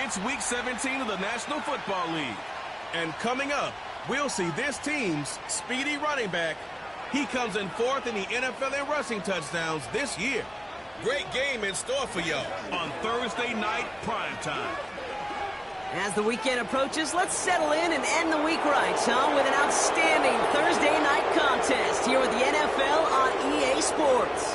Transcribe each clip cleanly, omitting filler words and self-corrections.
It's Week 17 of the National Football League. And coming up, we'll see this team's speedy running back. He comes in fourth in the NFL in rushing touchdowns this year. Great game in store for y'all on Thursday night primetime. As the weekend approaches, let's settle in and end the week right, huh? With an outstanding Thursday night contest here with the NFL on EA Sports.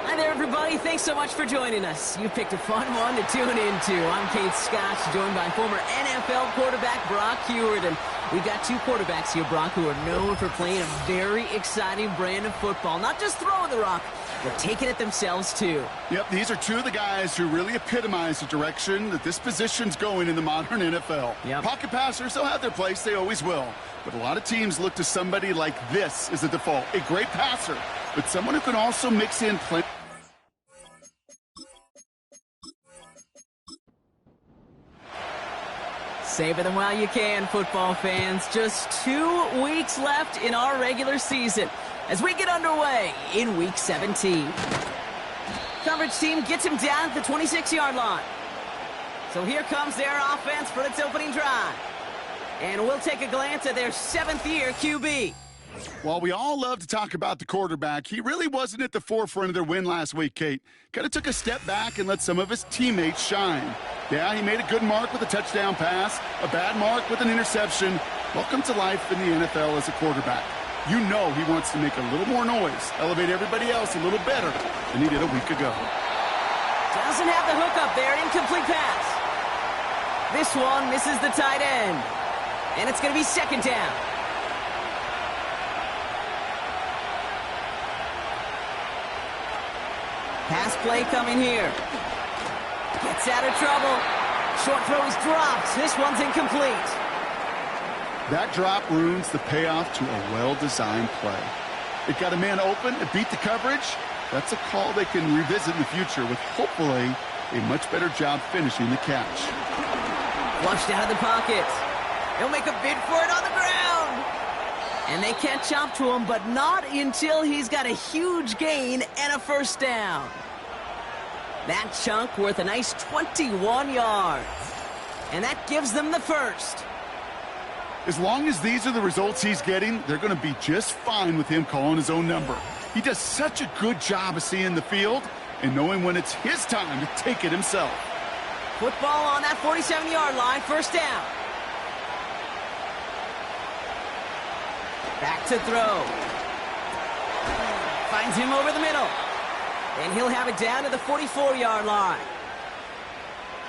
Hi there, everybody. Thanks so much for joining us. You picked a fun one to tune into. I'm Kate Scott, joined by former NFL quarterback Brock Huard. And we've got two quarterbacks here, Brock, who are known for playing a very exciting brand of football. Not just throwing the rock, but taking it themselves, too. Yep, these are two of the guys who really epitomize the direction that this position's going in the modern NFL. Yep. Pocket passers, they'll have their place. They always will. But a lot of teams look to somebody like this as a default. A great passer, but someone who can also mix in plenty. Savor them while you can, football fans. Just 2 weeks left in our regular season as we get underway in Week 17. Coverage team gets him down at the 26-yard line. So here comes their offense for its opening drive. And we'll take a glance at their 7th-year QB. While we all love to talk about the quarterback, he really wasn't at the forefront of their win last week, Kate. Kind of took a step back and let some of his teammates shine. Yeah, he made a good mark with a touchdown pass, a bad mark with an interception. Welcome to life in the NFL as a quarterback. You know he wants to make a little more noise, elevate everybody else a little better than he did a week ago. Doesn't have the hook up there, incomplete pass. This one misses the tight end. And it's going to be second down. Pass play coming here. Gets out of trouble. Short throw is dropped. This one's incomplete. That drop ruins the payoff to a well-designed play. It got a man open, it beat the coverage. That's a call they can revisit in the future with hopefully a much better job finishing the catch. Flushed out of the pocket. He'll make a bid for it on the ground. And they catch up to him, but not until he's got a huge gain and a first down. That chunk worth a nice 21 yards. And that gives them the first. As long as these are the results he's getting, they're going to be just fine with him calling his own number. He does such a good job of seeing the field and knowing when it's his time to take it himself. Football on that 47-yard line, first down. Back to throw. Finds him over the middle. And he'll have it down to the 44-yard line.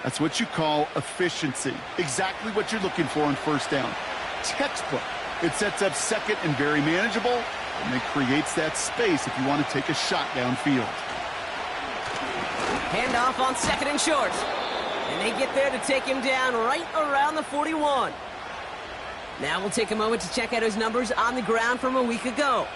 That's what you call efficiency. Exactly what you're looking for in first down. Textbook. It sets up second and very manageable, and it creates that space if you want to take a shot downfield. Handoff on second and short. And they get there to take him down right around the 41. Now we'll take a moment to check out his numbers on the ground from a week ago.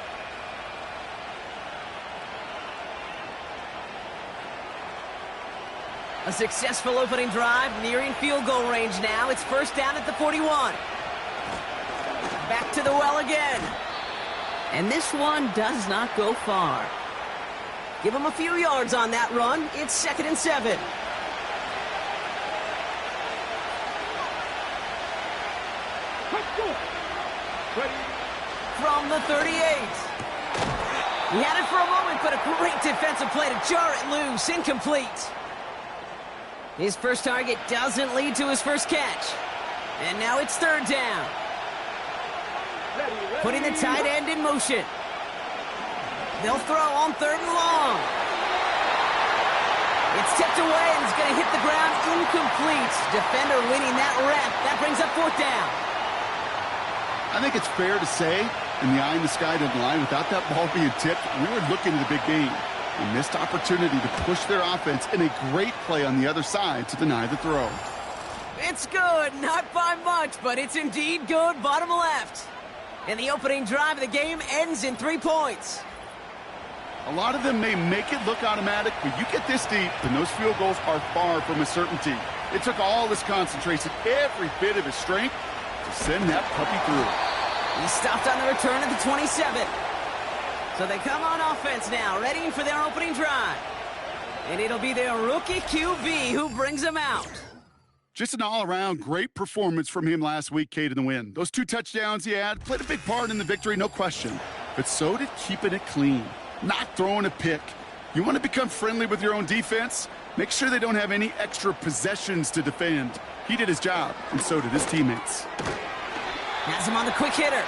A successful opening drive, nearing field goal range now. It's first down at the 41. Back to the well again. And this one does not go far. Give him a few yards on that run. It's second and 7. From the 38. He had it for a moment, but a great defensive play to jar it loose. Incomplete. His first target doesn't lead to his first catch. And now it's third down. Putting the tight end in motion. They'll throw on third and long. It's tipped away and it's going to hit the ground incomplete. Defender winning that rep. That brings up fourth down. I think it's fair to say, in the eye in the sky doesn't lie, without that ball being tipped, we were looking at a big game. A missed opportunity to push their offense and a great play on the other side to deny the throw. It's good, not by much, but it's indeed good, bottom left. And the opening drive of the game ends in 3 points. A lot of them may make it look automatic, but you get this deep, and those field goals are far from a certainty. It took all his concentration, every bit of his strength, to send that puppy through. He stopped on the return at the 27. So they come on offense now, ready for their opening drive. And it'll be their rookie QB who brings them out. Just an all-around great performance from him last week, Kate, in the win. Those 2 touchdowns he had played a big part in the victory, no question. But so did keeping it clean, not throwing a pick. You want to become friendly with your own defense? Make sure they don't have any extra possessions to defend. He did his job, and so did his teammates. Has him on the quick hitter.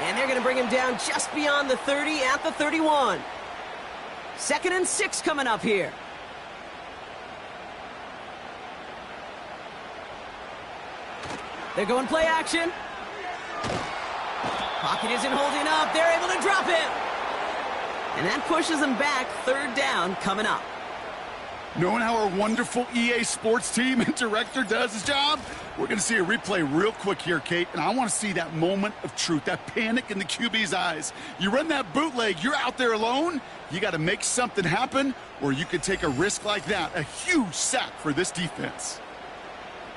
And they're going to bring him down just beyond the 30 at the 31. 2nd and 6 coming up here. They're going play action. Pocket isn't holding up. They're able to drop him. And that pushes them back. 3rd down coming up. Knowing how our wonderful EA Sports team and director does his job, we're going to see a replay real quick here, Kate, and I want to see that moment of truth, that panic in the QB's eyes. You run that bootleg, you're out there alone, you got to make something happen, or you could take a risk like that, a huge sack for this defense.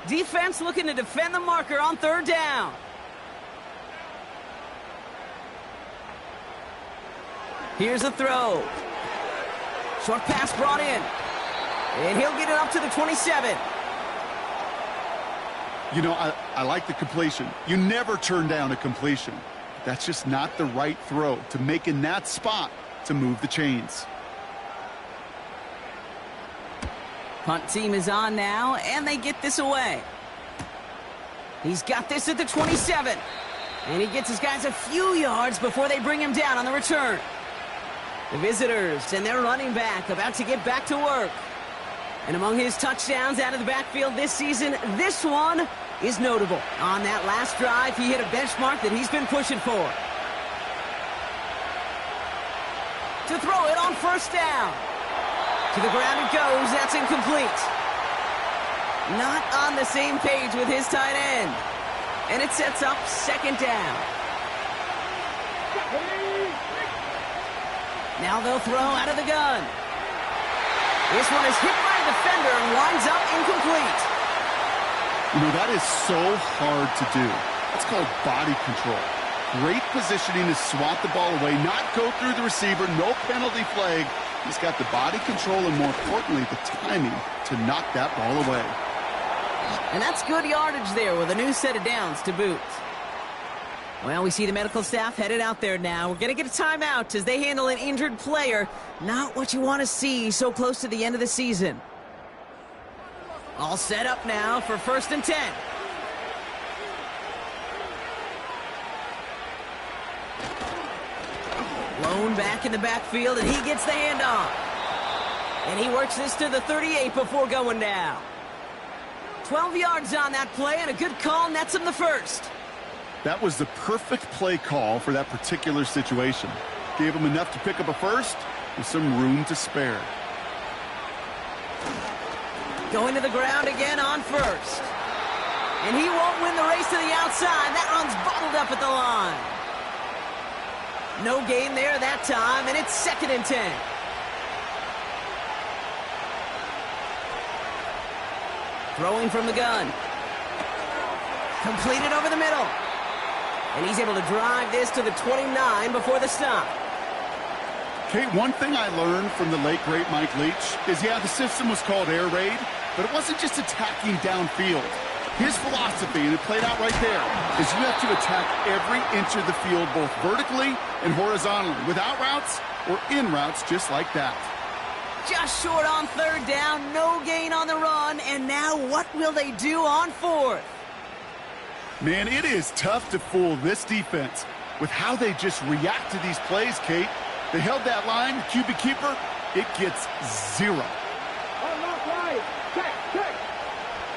Defense looking to defend the marker on 3rd down. Here's a throw. Short pass brought in. And he'll get it up to the 27. You know, I like the completion. You never turn down a completion. That's just not the right throw to make in that spot to move the chains. Punt team is on now, and they get this away. He's got this at the 27. And he gets his guys a few yards before they bring him down on the return. The visitors and their running back about to get back to work. And among his touchdowns out of the backfield this season, this one is notable. On that last drive, he hit a benchmark that he's been pushing for. To throw it on 1st down. To the ground it goes. That's incomplete. Not on the same page with his tight end. And it sets up 2nd down. Now they'll throw out of the gun. This one is hit by a defender and winds up incomplete. You know, that is so hard to do. That's called body control. Great positioning to swat the ball away, not go through the receiver, no penalty flag. He's got the body control and, more importantly, the timing to knock that ball away. And that's good yardage there with a new set of downs to boot. Well, we see the medical staff headed out there now. We're going to get a timeout as they handle an injured player. Not what you want to see so close to the end of the season. All set up now for 1st and 10. Lone back in the backfield, and he gets the handoff. And he works this to the 38 before going down. 12 yards on that play, and a good call nets him the 1st. That was the perfect play call for that particular situation. Gave him enough to pick up a 1st with some room to spare. Going to the ground again on 1st. And he won't win the race to the outside. That run's bottled up at the line. No gain there that time, and it's 2nd and 10. Throwing from the gun. Completed over the middle. And he's able to drive this to the 29 before the stop. Kate, one thing I learned from the late, great Mike Leach is, yeah, the system was called air raid, but it wasn't just attacking downfield. His philosophy, and it played out right there, is you have to attack every inch of the field, both vertically and horizontally, without routes or in routes just like that. Just short on 3rd down, no gain on the run, and now what will they do on 4th? Man, it is tough to fool this defense with how they just react to these plays, Kate. They held that line, QB keeper, it gets 0.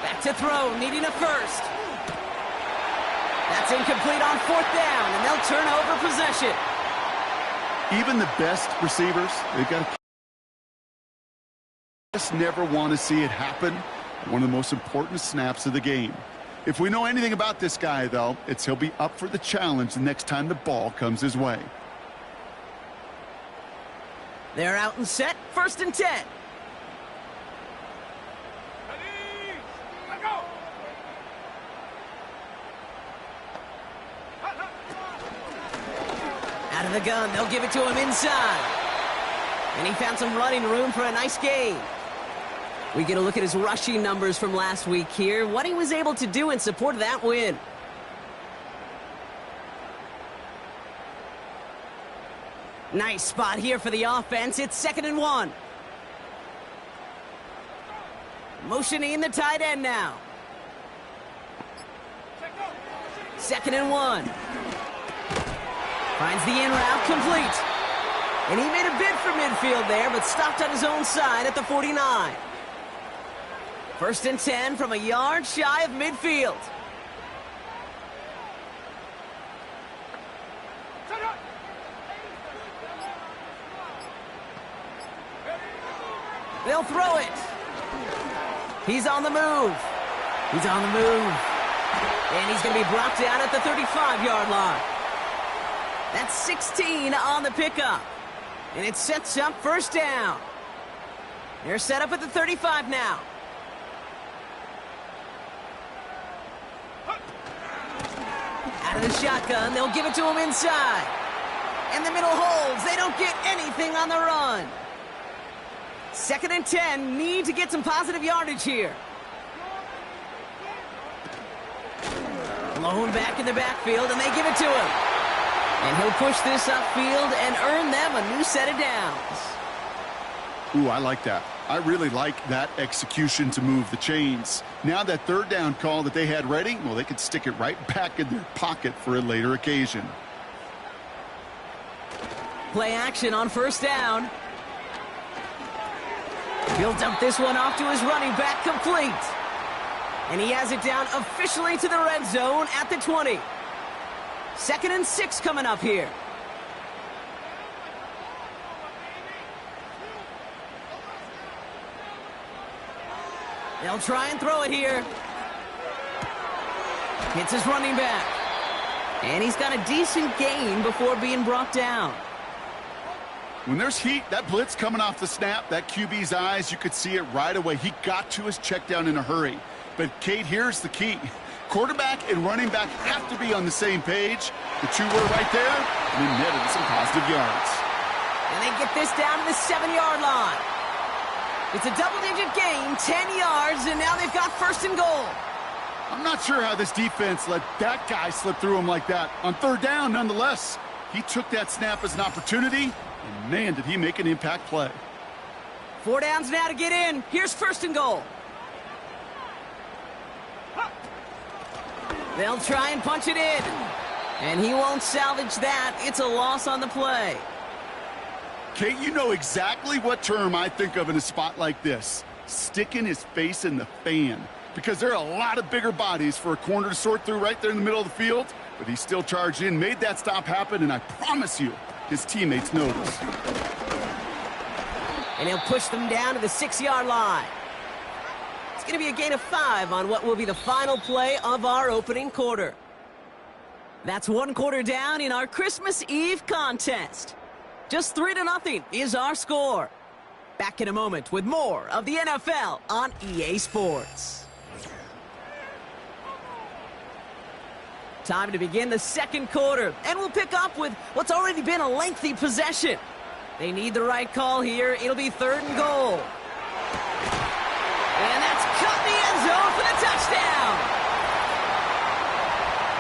Back to throw, needing a 1st. That's incomplete on 4th down, and they'll turn over possession. Even the best receivers, they've got to just never want to see it happen. One of the most important snaps of the game. If we know anything about this guy, though, it's he'll be up for the challenge the next time the ball comes his way. They're out and set, 1st and 10. Out of the gun, they'll give it to him inside. And he found some running room for a nice gain. We get a look at his rushing numbers from last week here, what he was able to do in support of that win. Nice spot here for the offense. It's 2nd and 1. Motioning the tight end now. 2nd and 1. Finds the in route complete. And he made a bid for midfield there, but stopped on his own side at the 49. 1st and 10 from a yard shy of midfield. They'll throw it. He's on the move. He's on the move. And he's going to be brought down at the 35-yard line. That's 16 on the pickup. And it sets up 1st down. They're set up at the 35 now. Out of the shotgun, they'll give it to him inside. And the middle holds. They don't get anything on the run. 2nd and 10, need to get some positive yardage here. Blown back in the backfield, and they give it to him. And he'll push this upfield and earn them a new set of downs. Ooh, I like that. I really like that execution to move the chains. Now that 3rd down call that they had ready, well, they could stick it right back in their pocket for a later occasion. Play action on 1st down. He'll dump this one off to his running back, complete. And he has it down officially to the red zone at the 20. 2nd and 6 coming up here. They'll try and throw it here. Hits his running back. And he's got a decent gain before being brought down. When there's heat, that blitz coming off the snap, that QB's eyes, you could see it right away. He got to his check down in a hurry. But, Kate, here's the key. Quarterback and running back have to be on the same page. The two were right there, and they netted some positive yards. And they get this down to the 7-yard line. It's a double-digit gain, 10 yards, and now they've got 1st and goal. I'm not sure how this defense let that guy slip through him like that. On 3rd down, nonetheless, he took that snap as an opportunity, and, man, did he make an impact play. 4 downs now to get in. Here's 1st and goal. They'll try and punch it in. And he won't salvage that. It's a loss on the play. Kate, you know exactly what term I think of in a spot like this. Sticking his face in the fan. Because there are a lot of bigger bodies for a corner to sort through right there in the middle of the field. But he still charged in, made that stop happen, and I promise you, his teammates noticed. And he'll push them down to the 6-yard line. It's going to be a gain of 5 on what will be the final play of our opening quarter. That's 1 quarter down in our Christmas Eve contest. Just 3-0 is our score. Back in a moment with more of the NFL on EA Sports. Time to begin the 2nd quarter, and we'll pick up with what's already been a lengthy possession. They need the right call here. It'll be 3rd and goal. And that's cut in the end zone for the touchdown.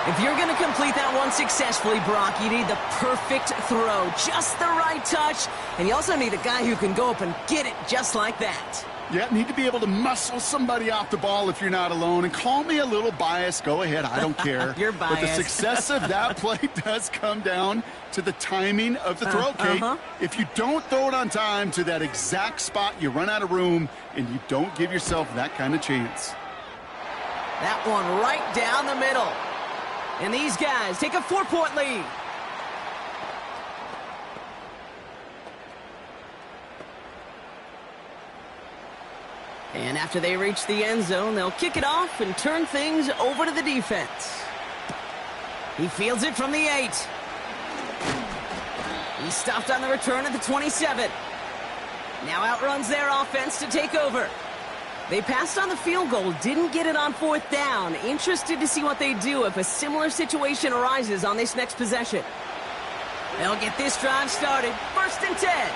If you're going to complete that one successfully, Brock, you need the perfect throw, just the right touch, and you also need a guy who can go up and get it just like that. Yeah, need to be able to muscle somebody off the ball if you're not alone. And call me a little biased. Go ahead. I don't care. You're biased. But the success of that play does come down to the timing of the throw, Kate. If you don't throw it on time to that exact spot, you run out of room, and you don't give yourself that kind of chance. That one right down the middle. And these guys take a 4-point lead. And after they reach the end zone, they'll kick it off and turn things over to the defense. He fields it from the 8. He's stopped on the return at the 27. Now outruns their offense to take over. They passed on the field goal, didn't get it on 4th down. Interested to see what they do if a similar situation arises on this next possession. They'll get this drive started. 1st and 10.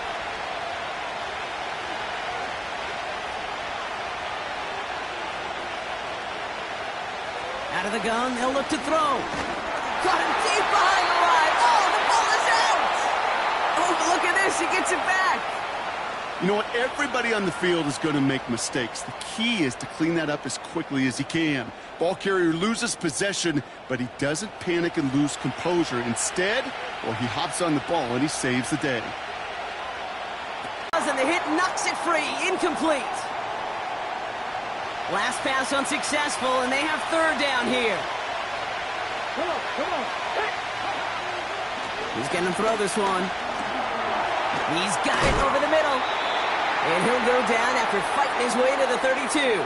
Out of the gun, they'll look to throw. Caught him deep behind the line. Oh, the ball is out! Oh, look at this, he gets it back. You know what? Everybody on the field is going to make mistakes. The key is to clean that up as quickly as he can. Ball carrier loses possession, but he doesn't panic and lose composure. Instead, well, he hops on the ball and he saves the day. And the hit knocks it free. Incomplete. Last pass unsuccessful, and they have 3rd down here. Come on. He's going to throw this one. He's got it over the middle. And he'll go down after fighting his way to the 32.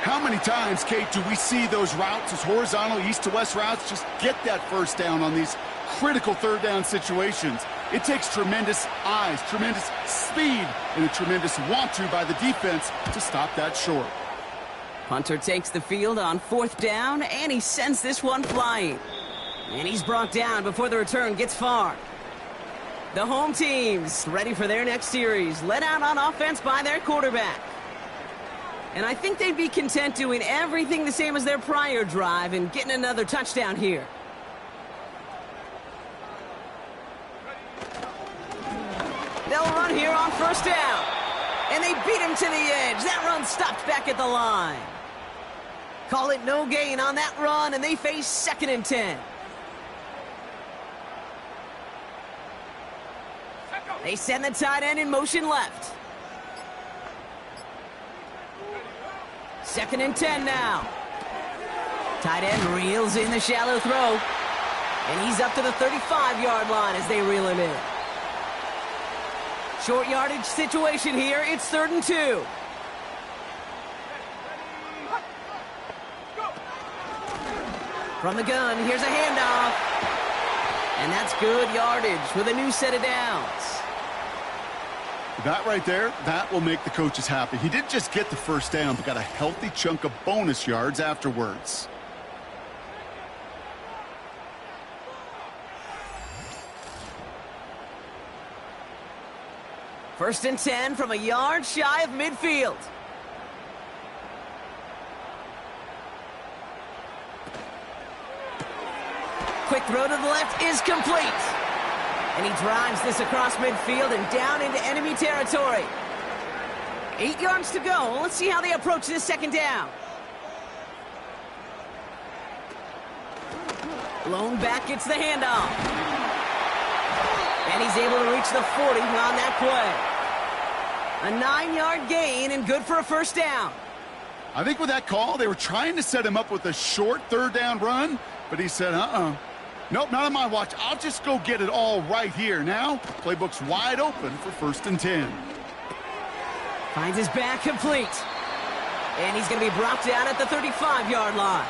How many times, Kate, do we see those routes, those horizontal east-to-west routes, just get that 1st down on these critical 3rd down situations? It takes tremendous eyes, tremendous speed, and a tremendous want-to by the defense to stop that short. Punter takes the field on 4th down, and he sends this one flying. And he's brought down before the return gets far. The home team's ready for their next series, led out on offense by their quarterback. And I think they'd be content doing everything the same as their prior drive and getting another touchdown here. They'll run here on 1st down. And they beat him to the edge. That run stopped back at the line. Call it no gain on that run, and they face 2nd and 10. They send the tight end in motion left. 2nd and 10 now. Tight end reels in the shallow throw. And he's up to the 35-yard line as they reel him in. Short yardage situation here. It's 3rd and 2. From the gun, here's a handoff. And that's good yardage with a new set of downs. That right there, that will make the coaches happy. He didn't just get the 1st down, but got a healthy chunk of bonus yards afterwards. First and 10 from a yard shy of midfield. Quick throw to the left is complete. And he drives this across midfield and down into enemy territory. 8 yards to go. Let's see how they approach this 2nd down. Lone back gets the handoff. And he's able to reach the 40 on that play. A 9-yard gain and good for a 1st down. I think with that call, they were trying to set him up with a short 3rd down run, but he said, nope, not on my watch. I'll just go get it all right here. Now, playbook's wide open for 1st and 10. Finds his back complete. And he's going to be brought down at the 35-yard line.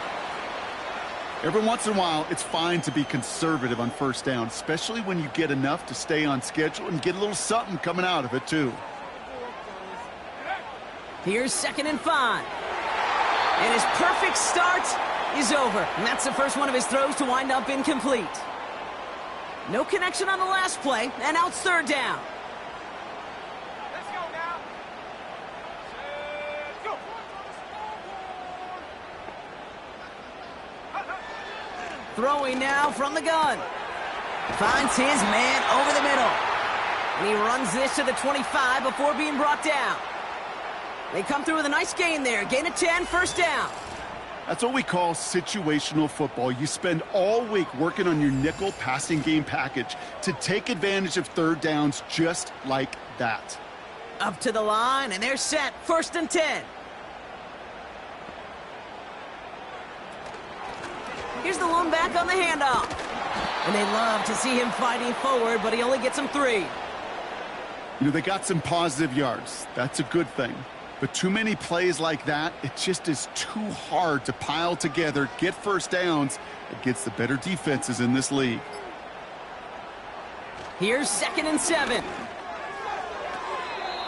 Every once in a while, it's fine to be conservative on 1st down, especially when you get enough to stay on schedule and get a little something coming out of it, too. Here's 2nd and 5. And his perfect start is over. And that's the first one of his throws to wind up incomplete. No connection on the last play, and now it's 3rd down. Let's go now. Go. Throwing now from the gun. Finds his man over the middle. And he runs this to the 25 before being brought down. They come through with a nice gain there. Gain of 10, 1st down. That's what we call situational football. You spend all week working on your nickel passing game package to take advantage of 3rd downs just like that. Up to the line, and they're set. 1st and 10. Here's the lone back on the handoff. And they love to see him fighting forward, but he only gets them 3. You know, they got some positive yards. That's a good thing. But too many plays like that, it just is too hard to pile together, get 1st downs against the better defenses in this league. Here's 2nd and 7.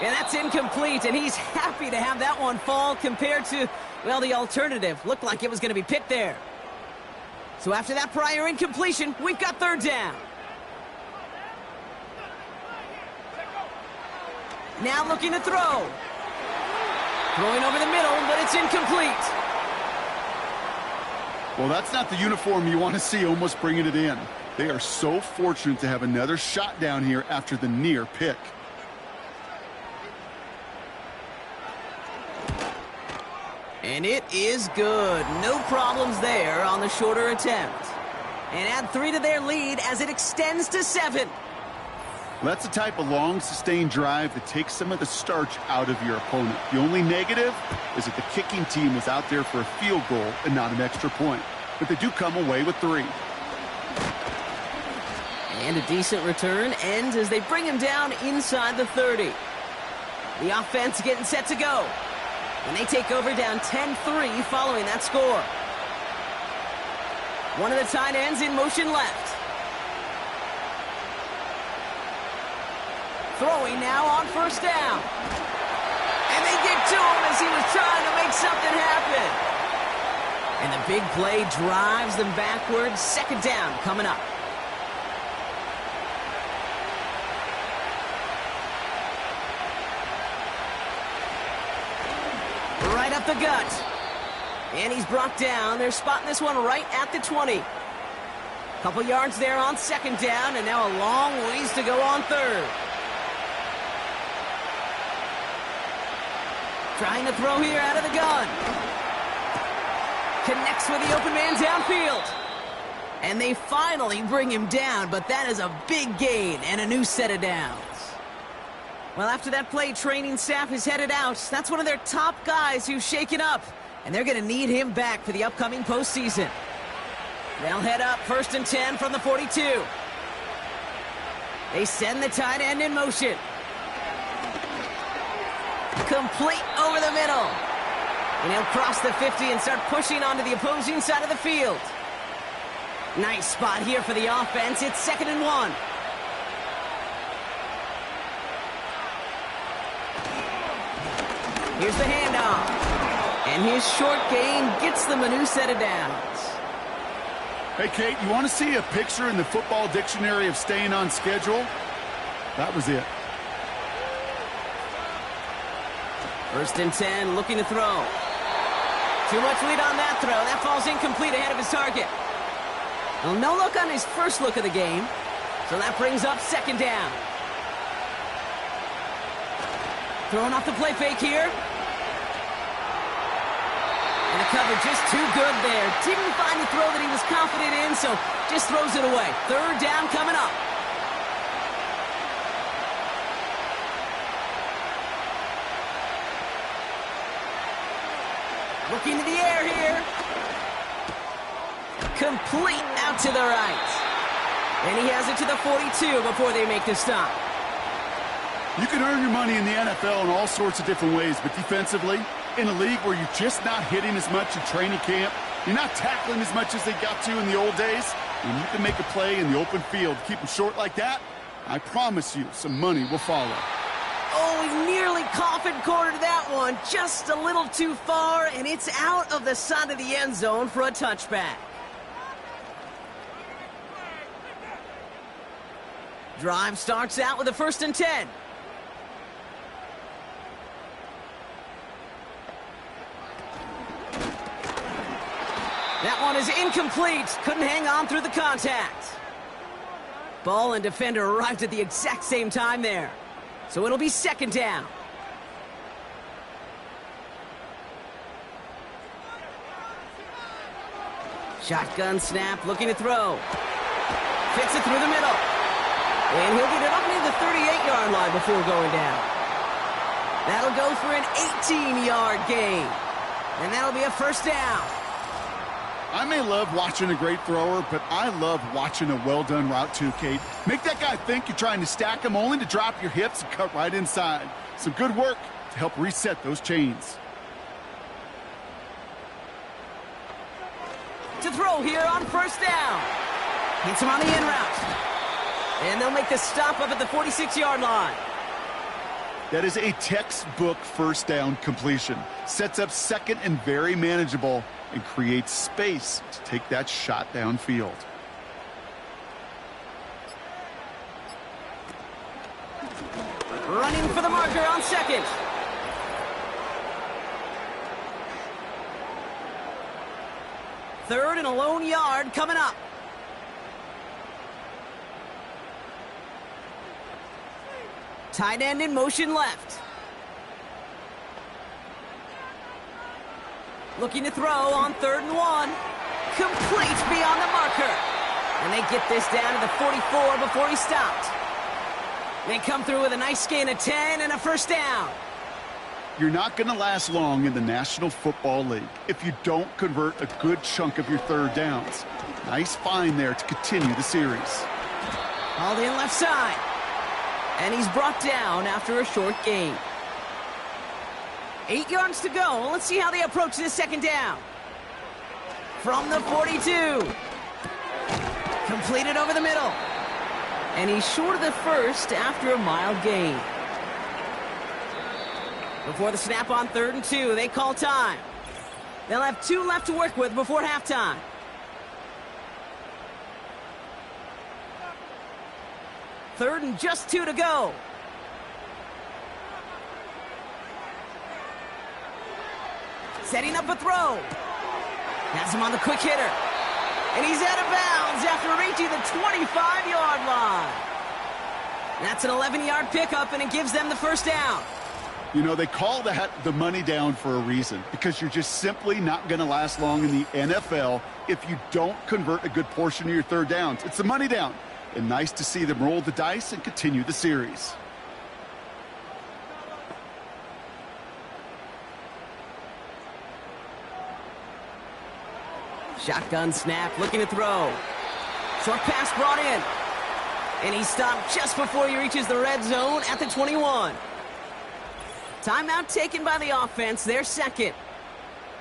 And that's incomplete, and he's happy to have that one fall compared to, well, the alternative. Looked like it was going to be picked there. So after that prior incompletion, we've got third down. Now looking to throw. Throwing over the middle, but it's incomplete. Well, that's not the uniform you want to see almost bringing it in. They are so fortunate to have another shot down here after the near pick. And it is good. No problems there on the shorter attempt. And add 3 to their lead as it extends to 7. That's the type of long, sustained drive that takes some of the starch out of your opponent. The only negative is that the kicking team was out there for a field goal and not an extra point. But they do come away with 3. And a decent return ends as they bring him down inside the 30. The offense getting set to go. And they take over down 10-3 following that score. One of the tight ends in motion left. Throwing now on first down. And they get to him as he was trying to make something happen. And the big play drives them backwards. Second down coming up. Right up the gut. And he's brought down. They're spotting this one right at the 20. Couple yards there on second down, and now a long ways to go on third. Trying to throw here out of the gun. Connects with the open man downfield. And they finally bring him down, but that is a big gain and a new set of downs. Well, after that play, training staff is headed out. That's one of their top guys who's shaken up, and they're going to need him back for the upcoming postseason. They'll head up 1st and 10 from the 42. They send the tight end in motion. Complete over the middle. And he'll cross the 50 and start pushing onto the opposing side of the field. Nice spot here for the offense. It's 2nd and 1. Here's the handoff. And his short gain gets them a new set of downs. Hey, Kate, you want to see a picture in the football dictionary of staying on schedule? That was it. 1st and 10, looking to throw. Too much lead on that throw. That falls incomplete ahead of his target. Well, no look on his first look of the game. So that brings up 2nd down. Throwing off the play fake here. And the cover just too good there. Didn't find the throw that he was confident in, so just throws it away. 3rd down coming up. Looking to the air here. Complete out to the right. And he has it to the 42 before they make the stop. You can earn your money in the NFL in all sorts of different ways, but defensively, in a league where you're just not hitting as much in training camp, you're not tackling as much as they got to in the old days, when you can make a play in the open field, keep them short like that, I promise you some money will follow. Oh, he nearly coffin cornered that one. Just a little too far, and it's out of the side of the end zone for a touchback. Drive starts out with a 1st and 10. That one is incomplete. Couldn't hang on through the contact. Ball and defender arrived at the exact same time there. So it'll be 2nd down. Shotgun snap, looking to throw. Fits it through the middle. And he'll get it up near the 38-yard line before going down. That'll go for an 18-yard gain. And that'll be a 1st down. I may love watching a great thrower, but I love watching a well-done route too, Kate. Make that guy think you're trying to stack him only to drop your hips and cut right inside. Some good work to help reset those chains. To throw here on 1st down. Hits him on the in route. And they'll make the stop up at the 46-yard line. That is a textbook first down completion. Sets up second and very manageable and creates space to take that shot downfield. Running for the marker on second. Third and a lone yard coming up. Tight end in motion left. Looking to throw on 3rd and 1. Complete beyond the marker. And they get this down to the 44 before he stopped. They come through with a nice gain of 10 and a first down. You're not going to last long in the National Football League if you don't convert a good chunk of your third downs. Nice find there to continue the series. Hauled in left side. And he's brought down after a short gain. 8 yards to go. Let's see how they approach this second down. From the 42. Completed over the middle. And he's short of the first after a mild gain. Before the snap on 3rd and 2, they call time. They'll have 2 left to work with before halftime. Third and just 2 to go. Setting up a throw. Has him on the quick hitter. And he's out of bounds after reaching the 25-yard line. That's an 11-yard pickup, and it gives them the first down. You know, they call that the money down for a reason, because you're just simply not going to last long in the NFL if you don't convert a good portion of your third downs. It's the money down. And nice to see them roll the dice and continue the series. Shotgun snap, looking to throw. Short pass brought in. And he stopped just before he reaches the red zone at the 21. Timeout taken by the offense, their second.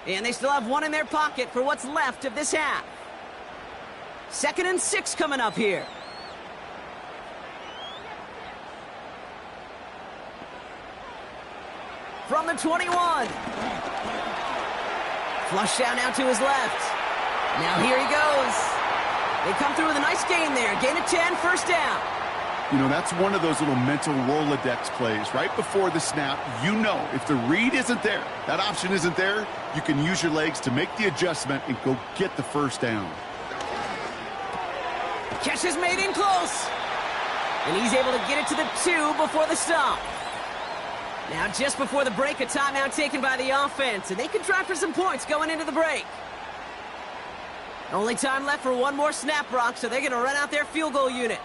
And they still have 1 in their pocket for what's left of this half. 2nd and 6 coming up here. From the 21. Flush down now to his left. Now here he goes. They come through with a nice gain there. Gain of 10, first down. You know, that's one of those little mental Rolodex plays. Right before the snap, you know if the read isn't there, that option isn't there, you can use your legs to make the adjustment and go get the first down. Catch is made in close. And he's able to get it to the 2 before the stop. Now just before the break, a timeout taken by the offense. And they can try for some points going into the break. Only time left for 1 more snap, Brock, so they're going to run out their field goal unit.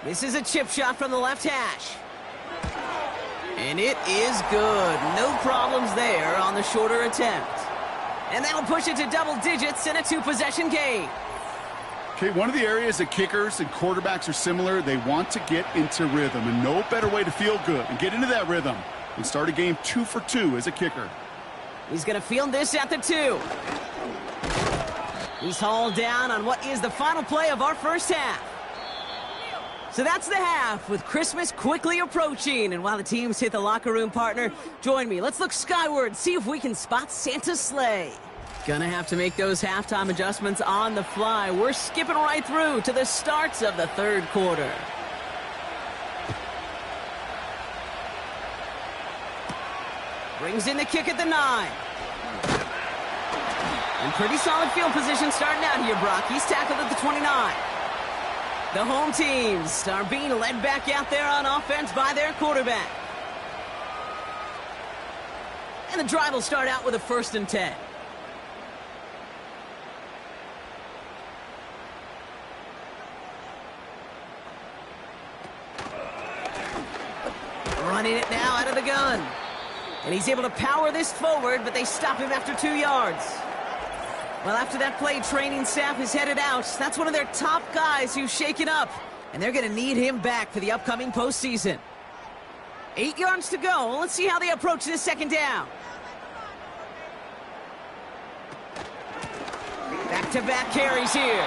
This is a chip shot from the left hash. And it is good. No problems there on the shorter attempt. And that'll push it to double digits in a 2-possession game. Okay, one of the areas that kickers and quarterbacks are similar, they want to get into rhythm. And no better way to feel good and get into that rhythm and start a game 2 for 2 as a kicker. He's going to field this at the 2. He's hauled down on what is the final play of our first half. So that's the half, with Christmas quickly approaching. And while the teams hit the locker room, partner, join me. Let's look skyward, see if we can spot Santa's sleigh. Gonna have to make those halftime adjustments on the fly. We're skipping right through to the starts of the 3rd quarter. Brings in the kick at the 9. And pretty solid field position starting out here, Brock. He's tackled at the 29. The home teams are being led back out there on offense by their quarterback. And the drive will start out with a 1st and 10. Running it now out of the gun. And he's able to power this forward, but they stop him after 2 yards. Well, after that play, training staff is headed out. That's one of their top guys who's shaken up. And they're going to need him back for the upcoming postseason. 8 yards to go. Let's see how they approach this second down. Back-to-back carries here.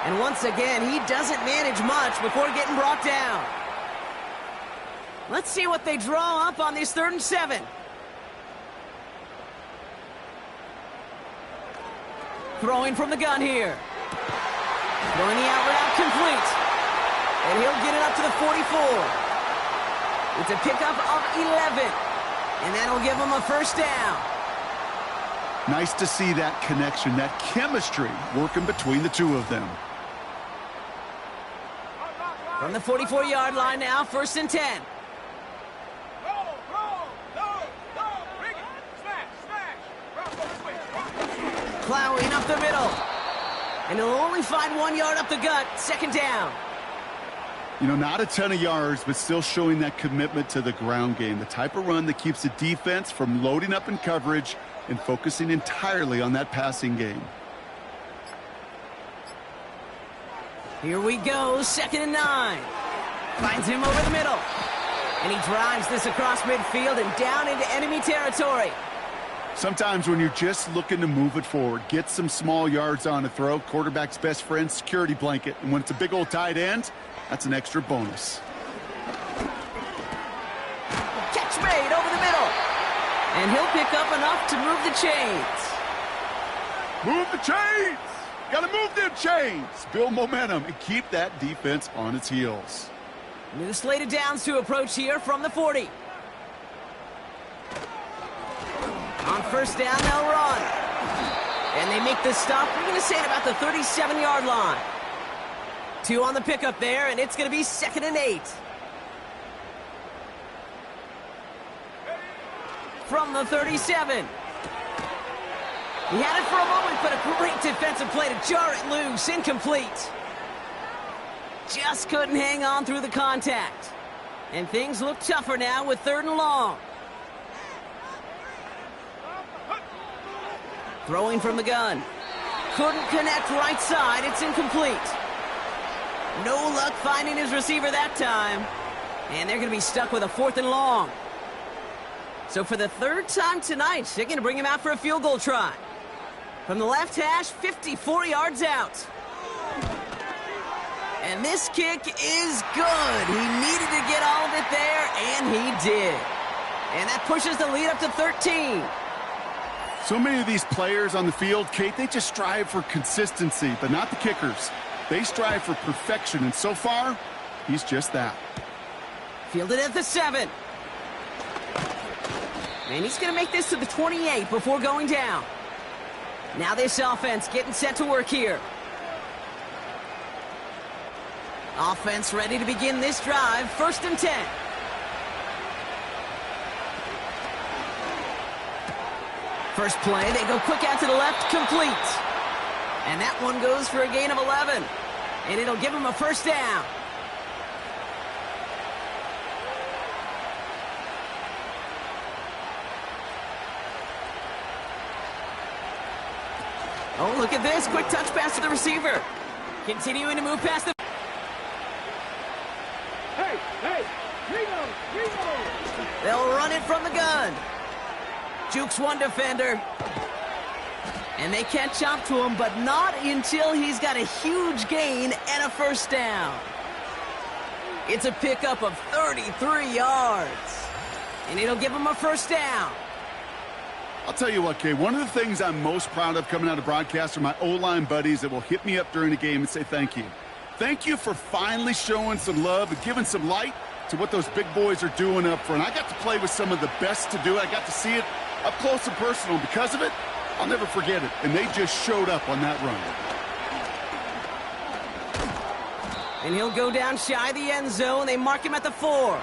And once again, he doesn't manage much before getting brought down. Let's see what they draw up on this 3rd and 7. Throwing from the gun here. Throwing the out route complete. And he'll get it up to the 44. It's a pickup of 11. And that'll give him a first down. Nice to see that connection, that chemistry working between the two of them. From the 44-yard line now, 1st and 10. Plowing up the middle. And he'll only find 1 yard up the gut, 2nd down. You know, not a ton of yards, but still showing that commitment to the ground game. The type of run that keeps the defense from loading up in coverage and focusing entirely on that passing game. Here we go, 2nd and 9. Finds him over the middle. And he drives this across midfield and down into enemy territory. Sometimes when you're just looking to move it forward, get some small yards on a throw, quarterback's best friend, security blanket. And when it's a big old tight end, that's an extra bonus. Catch made over the middle. And he'll pick up enough to move the chains. Move the chains! Gotta move them chains! Build momentum and keep that defense on its heels. New slated downs to approach here from the 40. On 1st down, they'll run. And they make the stop, we're going to say at about the 37-yard line. 2 on the pickup there, and it's going to be 2nd and 8. From the 37. He had it for a moment, but a great defensive play to jar it loose. Incomplete. Just couldn't hang on through the contact. And things look tougher now with 3rd and long. Throwing from the gun. Couldn't connect right side. It's incomplete. No luck finding his receiver that time. And they're going to be stuck with a 4th and long. So for the 3rd time tonight, they're going to bring him out for a field goal try. From the left hash, 54 yards out. And this kick is good. He needed to get all of it there, and he did. And that pushes the lead up to 13. So many of these players on the field, Kate, they just strive for consistency, but not the kickers. They strive for perfection, and so far, he's just that. Fielded at the 7. And he's going to make this to the 28 before going down. Now this offense getting set to work here. Offense ready to begin this drive. 1st and 10. First play, they go quick out to the left, complete. And that one goes for a gain of 11. And it'll give him a first down. Oh, look at this. Quick touch pass to the receiver. Continuing to move past the... Hey, Reno! They'll run it from the gun. Jukes one defender. And they catch up to him, but not until he's got a huge gain and a first down. It's a pickup of 33 yards. And it'll give him a first down. I'll tell you what, Kay, one of the things I'm most proud of coming out of broadcast are my O-line buddies that will hit me up during the game and say thank you. Thank you for finally showing some love and giving some light to what those big boys are doing up front. I got to play with some of the best to do it. I got to see it up close and personal. Because of it, I'll never forget it. And they just showed up on that run. And he'll go down shy of the end zone. They mark him at the 4.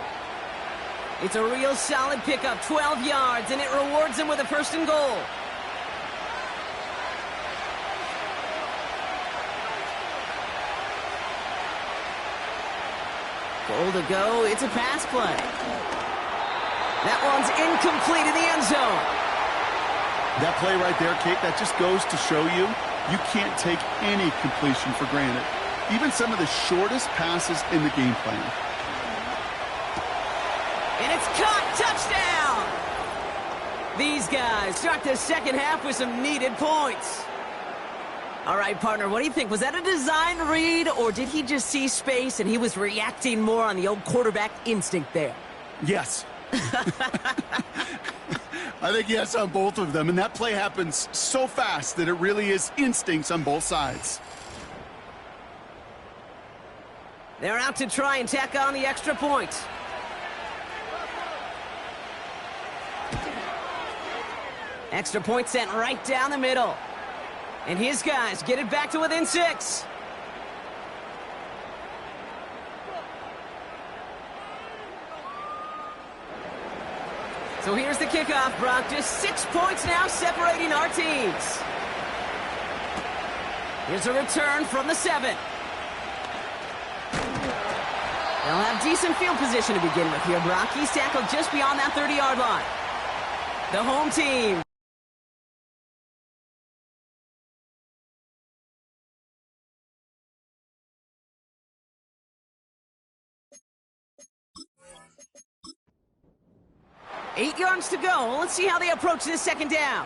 It's a real solid pickup, 12 yards, and it rewards him with a 1st and goal. Goal to go. It's a pass play. That one's incomplete in the end zone. That play right there, Kate, that just goes to show you, you can't take any completion for granted. Even some of the shortest passes in the game plan. And it's caught. Touchdown! These guys start the second half with some needed points. All right, partner, what do you think? Was that a design read, or did he just see space and he was reacting more on the old quarterback instinct there? Yes. I think yes on both of them, and that play happens so fast that it really is instincts on both sides. They're out to try and tack on the extra point. Extra point sent right down the middle. And his guys get it back to within 6. So here's the kickoff, Brock. Just 6 points now separating our teams. Here's a return from the 7. They'll have decent field position to begin with here, Brock. He's tackled just beyond that 30-yard line. The home team. Eight yards to go. Let's see how they approach this second down.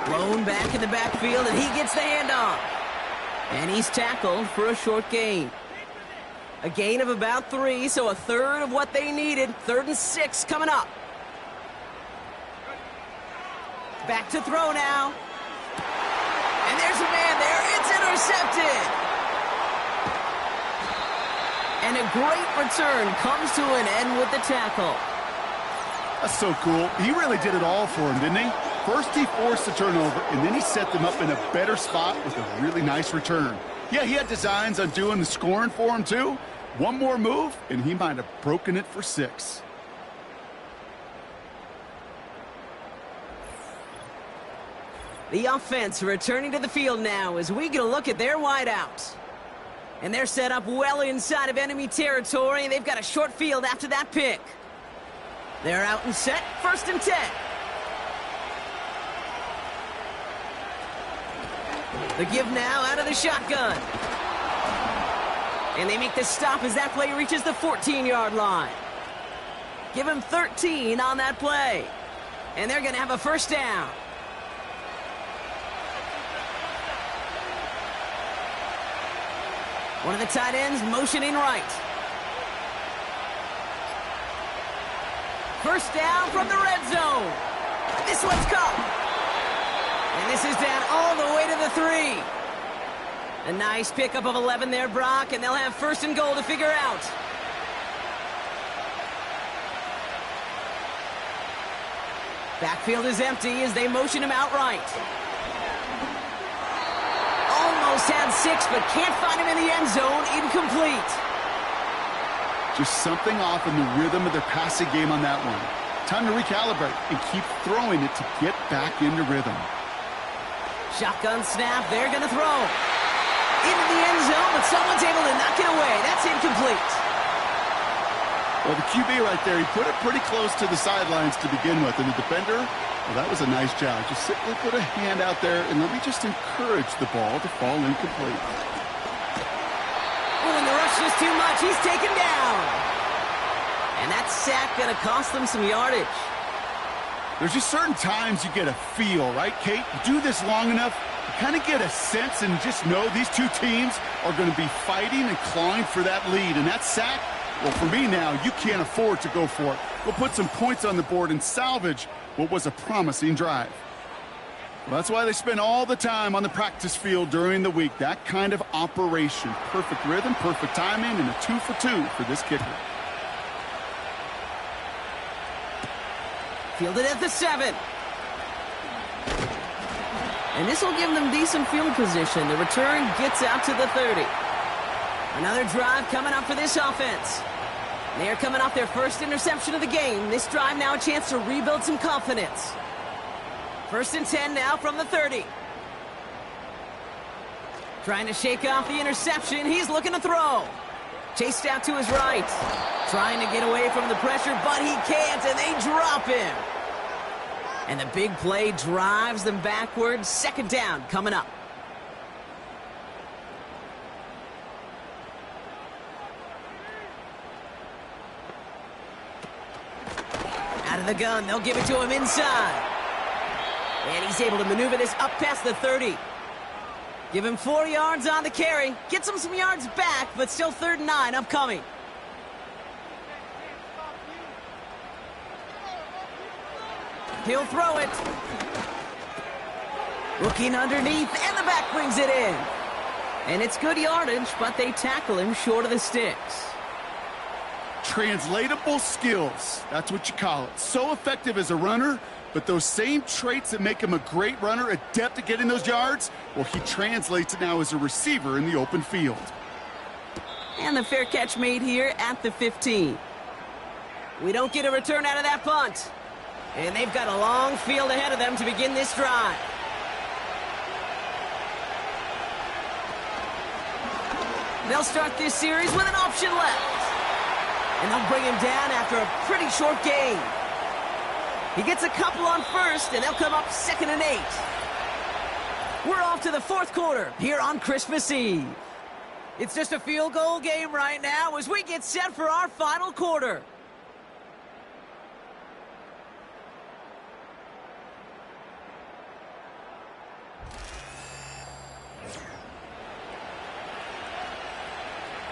Blown back in the backfield, and he gets the handoff. And he's tackled for a short gain. A gain of about 3, so a third of what they needed. 3rd and 6 coming up. Back to throw now. And there's a man there. It's intercepted. And a great return comes to an end with the tackle. That's so cool. He really did it all for him, didn't he? First he forced the turnover, and then he set them up in a better spot with a really nice return. Yeah, he had designs on doing the scoring for him, too. One more move, and he might have broken it for 6. The offense returning to the field now as we get a look at their wideouts. And they're set up well inside of enemy territory. They've got a short field after that pick. They're out and set, 1st and 10. The give now out of the shotgun. And they make the stop as that play reaches the 14-yard line. Give him 13 on that play. And they're going to have a 1st down. One of the tight ends motioning right. 1st down from the red zone. This one's caught. And this is down all the way to the 3. A nice pickup of 11 there, Brock, and they'll have 1st and goal to figure out. Backfield is empty as they motion him out right. Almost had 6, but can't find him in the end zone. Incomplete. Just something off in the rhythm of their passing game on that one. Time to recalibrate and keep throwing it to get back into rhythm. Shotgun snap, they're going to throw. Into the end zone, but someone's able to knock it away. That's incomplete. Well, the QB right there, he put it pretty close to the sidelines to begin with. And the defender, well, that was a nice job. Just simply put a hand out there and let me just encourage the ball to fall incomplete. Oh, and the rush is too much. He's taken down. And that sack going to cost them some yardage. There's just certain times you get a feel, right, Kate? You do this long enough, you kind of get a sense and just know these two teams are going to be fighting and clawing for that lead. And that sack, well, for me now, you can't afford to go for it. We'll put some points on the board and salvage what was a promising drive. Well, that's why they spend all the time on the practice field during the week. That kind of operation. Perfect rhythm, perfect timing, and a 2 for 2 for this kicker. Fielded at the 7. And this will give them decent field position. The return gets out to the 30. Another drive coming up for this offense. They are coming off their 1st interception of the game. This drive now a chance to rebuild some confidence. 1st and 10 now from the 30. Trying to shake off the interception. He's looking to throw. Chased out to his right. Trying to get away from the pressure, but he can't, and they drop him. And the big play drives them backwards. 2nd down coming up. Out of the gun, they'll give it to him inside. And he's able to maneuver this up past the 30. Give him 4 yards on the carry. Gets him some yards back, but still 3rd and 9 upcoming. He'll throw it. Looking underneath, and the back brings it in. And it's good yardage, but they tackle him short of the sticks. Translatable skills, that's what you call it. So effective as a runner, but those same traits that make him a great runner, adept at getting those yards, well, he translates it now as a receiver in the open field. And the fair catch made here at the 15. We don't get a return out of that punt. And they've got a long field ahead of them to begin this drive. They'll start this series with an option left. And they'll bring him down after a pretty short gain. He gets a couple on first, and they'll come up 2nd and 8. We're off to the 4th quarter here on Christmas Eve. It's just a field goal game right now as we get set for our final quarter.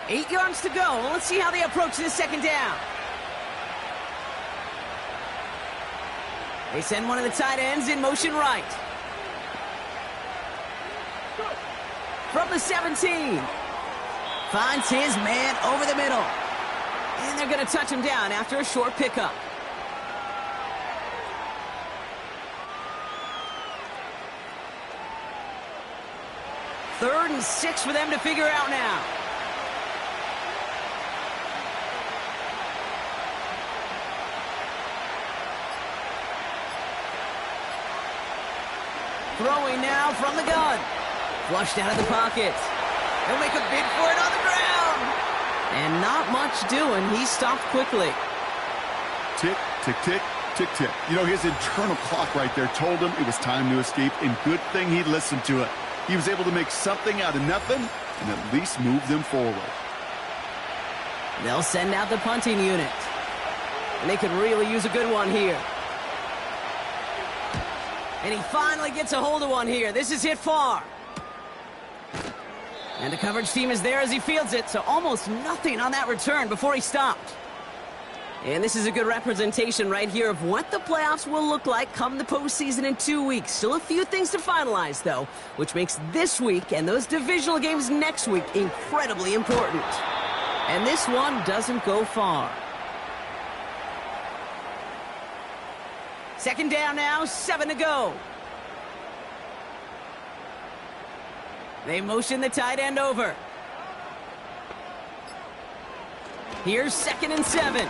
Eight yards to go. Let's see how they approach this 2nd down. They send one of the tight ends in motion right. From the 17. Finds his man over the middle. And they're going to touch him down after a short pickup. Third and 6 for them to figure out now. Throwing now from the gun. Flushed out of the pocket. He'll make a bid for it on the ground. And not much doing. He stopped quickly. Tick, tick, tick, tick, tick. You know, his internal clock right there told him it was time to escape, and good thing he listened to it. He was able to make something out of nothing and at least move them forward. They'll send out the punting unit. And they could really use a good one here. And he finally gets a hold of one here. This is hit far. And the coverage team is there as he fields it, so almost nothing on that return before he stopped. And this is a good representation right here of what the playoffs will look like come the postseason in 2 weeks. Still a few things to finalize, though, which makes this week and those divisional games next week incredibly important. And this one doesn't go far. 2nd down now, 7 to go. They motion the tight end over. Here's 2nd and 7.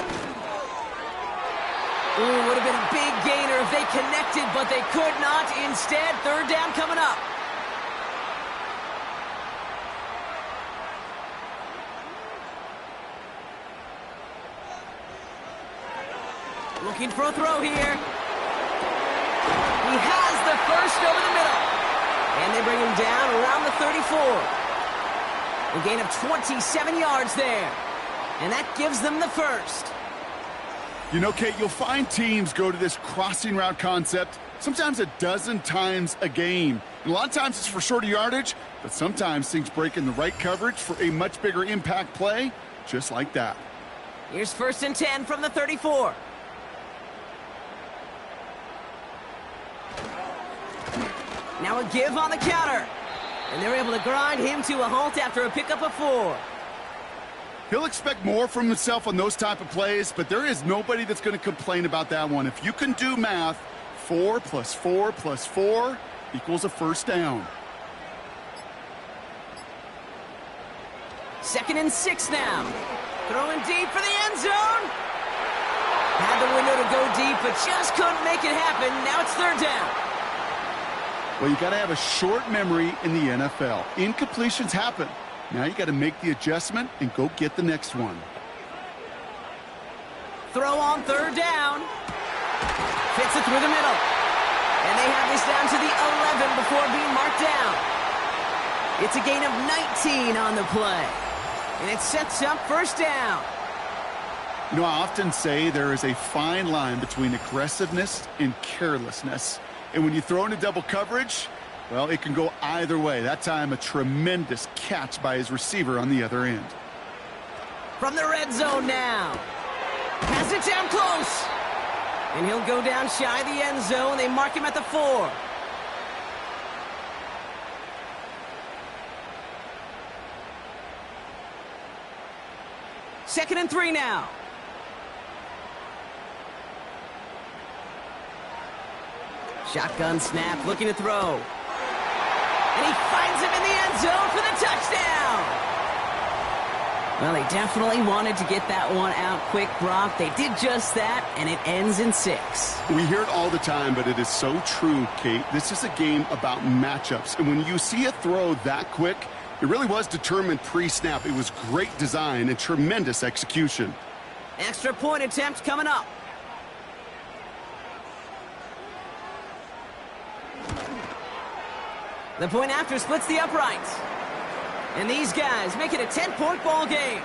Ooh, would have been a big gainer if they connected, but they could not. Instead, 3rd down coming up. Looking for a throw here. He has the first over the middle. And they bring him down around the 34. A gain of 27 yards there. And that gives them the first. You know, Kate, you'll find teams go to this crossing route concept sometimes a dozen times a game. And a lot of times it's for shorter yardage, but sometimes things break in the right coverage for a much bigger impact play, just like that. Here's 1st and 10 from the 34. Now a give on the counter. And they're able to grind him to a halt after a pickup of 4. He'll expect more from himself on those type of plays, but there is nobody that's going to complain about that one. If you can do math, 4 plus 4 plus 4 equals a 1st down. 2nd and 6 now. Throwing deep for the end zone. Had the window to go deep, but just couldn't make it happen. Now it's 3rd down. Well, you got to have a short memory in the NFL. Incompletions happen. Now you got to make the adjustment and go get the next one. Throw on 3rd down. Fits it through the middle. And they have this down to the 11 before being marked down. It's a gain of 19 on the play. And it sets up 1st down. You know, I often say there is a fine line between aggressiveness and carelessness. And when you throw into double coverage, Well, it can go either way. That time, a tremendous catch by his receiver on the other end. From the red zone now. Pass it down close. And he'll go down shy of the end zone. They mark him at the 4. Second and 3 now. Shotgun snap, looking to throw. And he finds him in the end zone for the touchdown. Well, they definitely wanted to get that one out quick, Brock. They did just that, and it ends in 6. We hear it all the time, but it is so true, Kate. This is a game about matchups. And when you see a throw that quick, it really was determined pre-snap. It was great design and tremendous execution. Extra point attempt coming up. The point after splits the uprights. And these guys make it a 10-point ball game.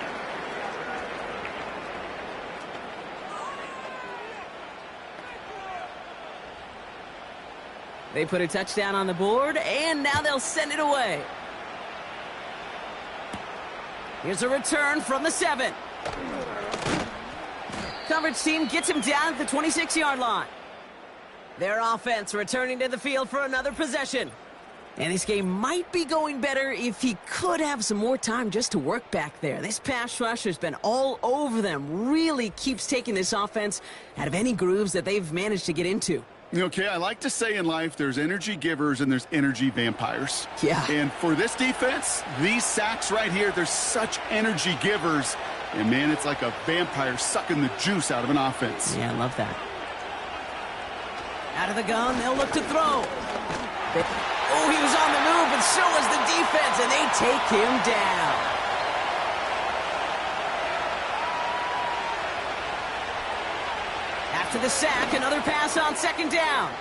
They put a touchdown on the board, and now they'll send it away. Here's a return from the 7. Coverage team gets him down at the 26-yard line. Their offense returning to the field for another possession. And this game might be going better if he could have some more time just to work back there. This pass rush has been all over them. Really keeps taking this offense out of any grooves that they've managed to get into. Okay, I like to say in life there's energy givers and there's energy vampires. Yeah. And for this defense, these sacks right here, they're such energy givers. And, man, it's like a vampire sucking the juice out of an offense. Yeah, I love that. Out of the gun, they'll look to throw. Oh, he was on the move, and so was the defense, and they take him down. After the sack, another pass on second down.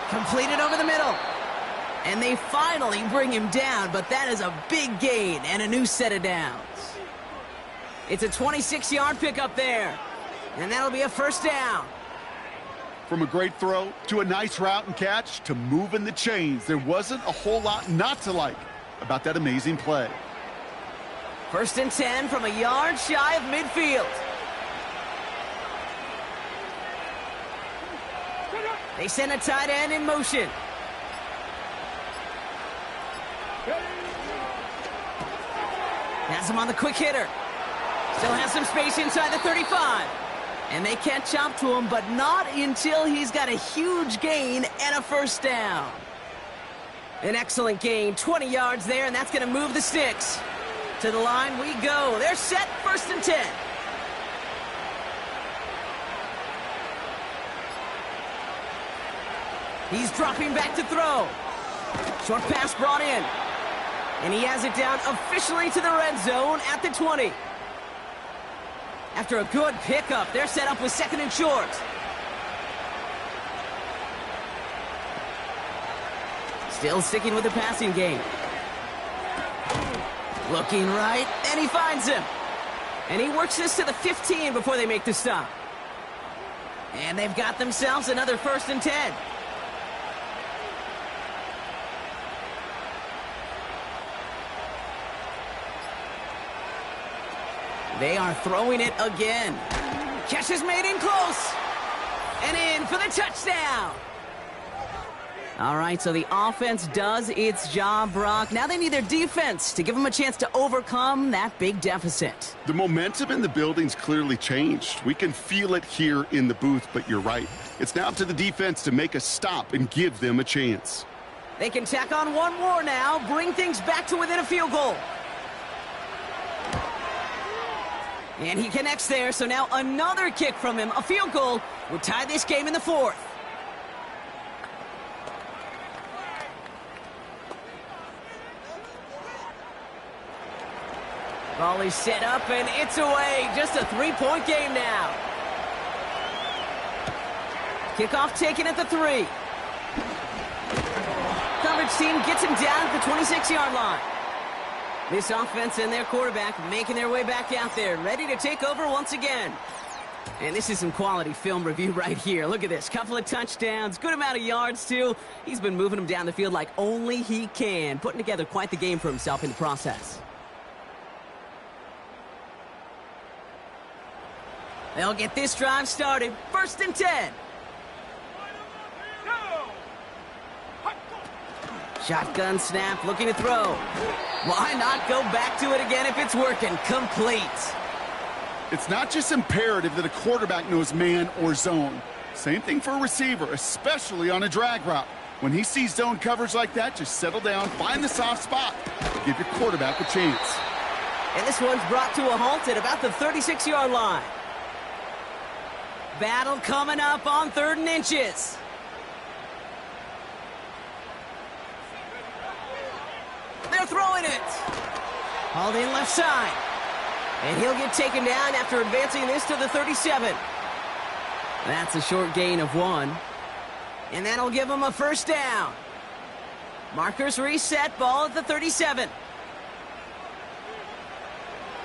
Completed over the middle. And they finally bring him down, but that is a big gain and a new set of downs. It's a 26-yard pickup there, and that'll be a first down. From a great throw to a nice route and catch to moving the chains, there wasn't a whole lot not to like about that amazing play. First and 10 from a yard shy of midfield. They send a tight end in motion. Has him on the quick hitter. Still has some space inside the 35. And they catch up to him, but not until he's got a huge gain and a first down. An excellent gain, 20 yards there, and that's going to move the sticks. To the line we go. They're set, first and 10. He's dropping back to throw. Short pass brought in. And he has it down officially to the red zone at the 20. After a good pickup, they're set up with second and short. Still sticking with the passing game. Looking right, and he finds him. And he works this to the 15 before they make the stop. And they've got themselves another first and 10. They are throwing it again. Catch is made in close. And in for the touchdown. All right, so the offense does its job, Brock. Now they need their defense to give them a chance to overcome that big deficit. The momentum in the building's clearly changed. We can feel it here in the booth, but you're right. It's now up to the defense to make a stop and give them a chance. They can tack on one more now, bring things back to within a field goal. And he connects there, so now another kick from him. A field goal would tie this game in the fourth. Ball is set up, and it's away. Just a three-point game now. Kickoff taken at the 3. Coverage team gets him down at the 26-yard line. This offense and their quarterback making their way back out there, ready to take over once again. And this is some quality film review right here. Look at this. Couple of touchdowns, good amount of yards, too. He's been moving them down the field like only he can, putting together quite the game for himself in the process. They'll get this drive started. 1st and 10. Shotgun snap, looking to throw. Why not go back to it again if it's working? Complete. It's not just imperative that a quarterback knows man or zone. Same thing for a receiver, especially on a drag route. When he sees zone coverage like that, just settle down, find the soft spot, give your quarterback a chance. And this one's brought to a halt at about the 36-yard line. Battle coming up on 3rd and inches. They're throwing it. Hauled in left side. And he'll get taken down after advancing this to the 37. That's a short gain of 1. And that'll give him a 1st down. Markers reset, ball at the 37.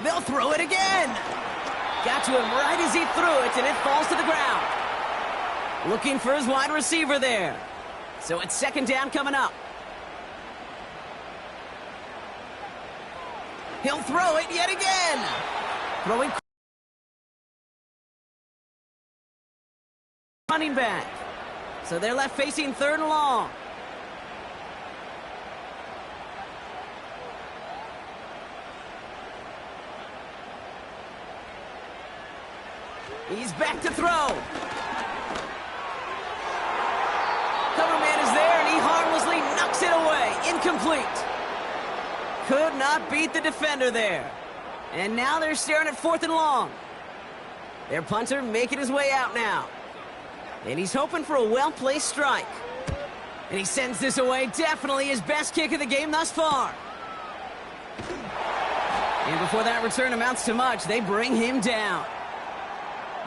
They'll throw it again. Got to him right as he threw it, and it falls to the ground. Looking for his wide receiver there. So it's 2nd down coming up. He'll throw it yet again. Throwing running back. So they're left facing 3rd and long. He's back to throw. Cover man is there, and he harmlessly knocks it away. Incomplete. Could not beat the defender there. And now they're staring at 4th and long. Their punter making his way out now. And he's hoping for a well-placed strike. And he sends this away. Definitely his best kick of the game thus far. And before that return amounts to much, they bring him down.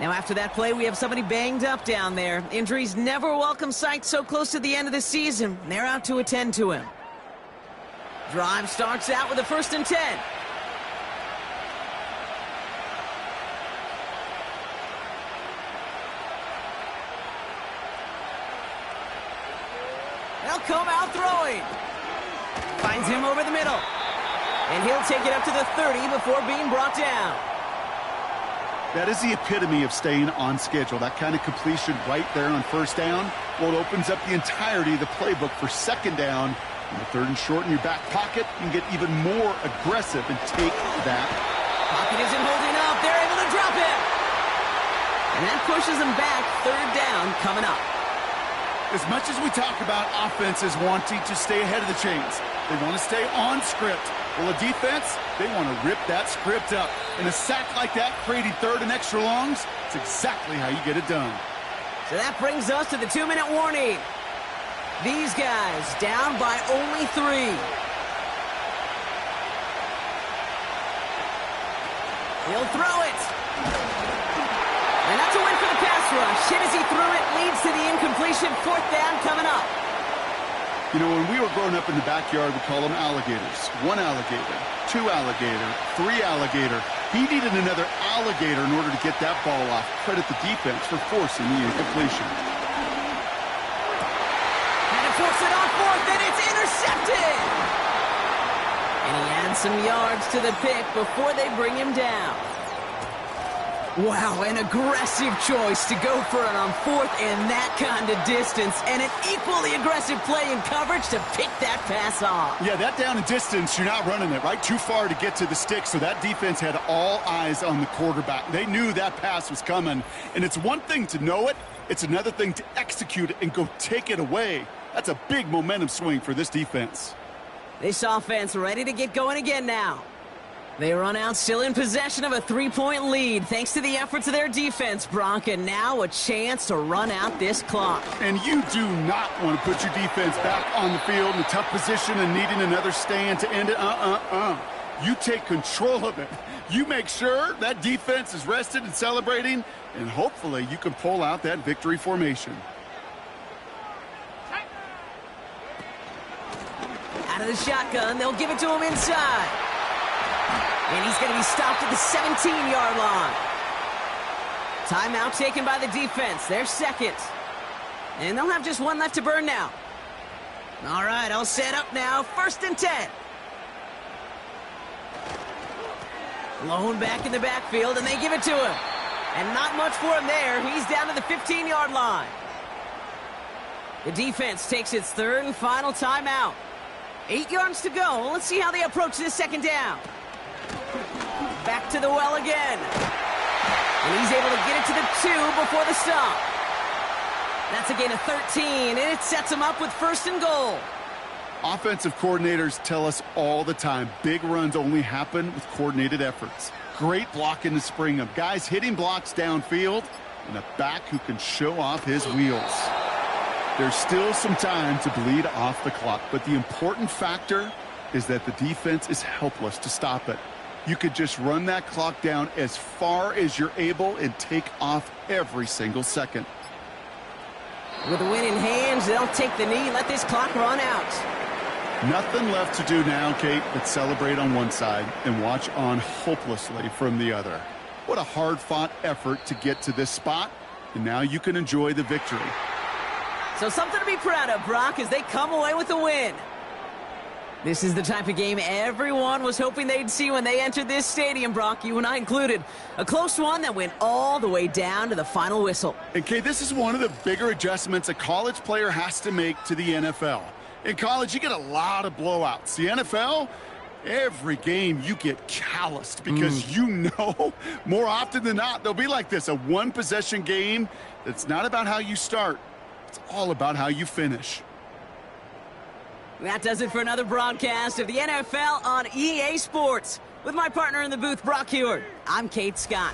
Now after that play, we have somebody banged up down there. Injuries never a welcome sight so close to the end of the season. They're out to attend to him. Drive starts out with a 1st and 10. They'll come out throwing. Finds him over the middle. And he'll take it up to the 30 before being brought down. That is the epitome of staying on schedule. That kind of completion right there on 1st down. Well, it opens up the entirety of the playbook for 2nd down. On the 3rd and short in your back pocket, you can get even more aggressive and take that. Pocket isn't holding up. They're able to drop it. And that pushes them back. 3rd down coming up. As much as we talk about offenses wanting to stay ahead of the chains, they want to stay on script. Well, a defense, they want to rip that script up. And a sack like that, creating 3rd and extra longs, it's exactly how you get it done. So that brings us to the 2-minute warning. These guys down by only 3. He'll throw it. And that's a win for the pass rush. Hit as he threw it, leads to the incompletion. 4th down coming up. You know, when we were growing up in the backyard, we call them alligators. 1 alligator, 2 alligator, 3 alligator. He needed another alligator in order to get that ball off. Credit the defense for forcing the incompletion. Force it on 4th, and it's intercepted! And he adds some yards to the pick before they bring him down. Wow, an aggressive choice to go for it on 4th and that kind of distance, and an equally aggressive play in coverage to pick that pass off. Yeah, that down and distance, you're not running it, right? Too far to get to the stick, so that defense had all eyes on the quarterback. They knew that pass was coming, and it's one thing to know it, it's another thing to execute it and go take it away. That's a big momentum swing for this defense. This offense ready to get going again now. They run out still in possession of a 3-point lead thanks to the efforts of their defense, Bronk, and now a chance to run out this clock. And you do not want to put your defense back on the field in a tough position and needing another stand to end it. You take control of it. You make sure that defense is rested and celebrating, and hopefully you can pull out that victory formation. Out of the shotgun, they'll give it to him inside. And he's going to be stopped at the 17-yard line. Timeout taken by the defense. They're second. And they'll have just one left to burn now. All right, all set up now. 1st and 10. Lone back in the backfield, and they give it to him. And not much for him there. He's down to the 15-yard line. The defense takes its 3rd and final timeout. 8 yards to go. Let's see how they approach this 2nd down. Back to the well again. And he's able to get it to the 2 before the stop. That's a gain of 13, and it sets him up with 1st and goal. Offensive coordinators tell us all the time, big runs only happen with coordinated efforts. Great blocking to spring them. Guys hitting blocks downfield, and a back who can show off his wheels. There's still some time to bleed off the clock, but the important factor is that the defense is helpless to stop it. You could just run that clock down as far as you're able and take off every single second. With the win in hands, they'll take the knee and let this clock run out. Nothing left to do now, Kate, but celebrate on one side and watch on hopelessly from the other. What a hard-fought effort to get to this spot, and now you can enjoy the victory. So something to be proud of, Brock, as they come away with the win. This is the type of game everyone was hoping they'd see when they entered this stadium, Brock, you and I included. A close one that went all the way down to the final whistle. And, Kate, this is one of the bigger adjustments a college player has to make to the NFL. In college, you get a lot of blowouts. The NFL, every game you get calloused because you know more often than not they'll be like this, a one-possession game that's not about how you start. It's all about how you finish. That does it for another broadcast of the NFL on EA Sports. With my partner in the booth, Brock Heward, I'm Kate Scott.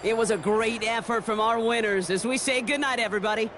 It was a great effort from our winners as we say goodnight, everybody.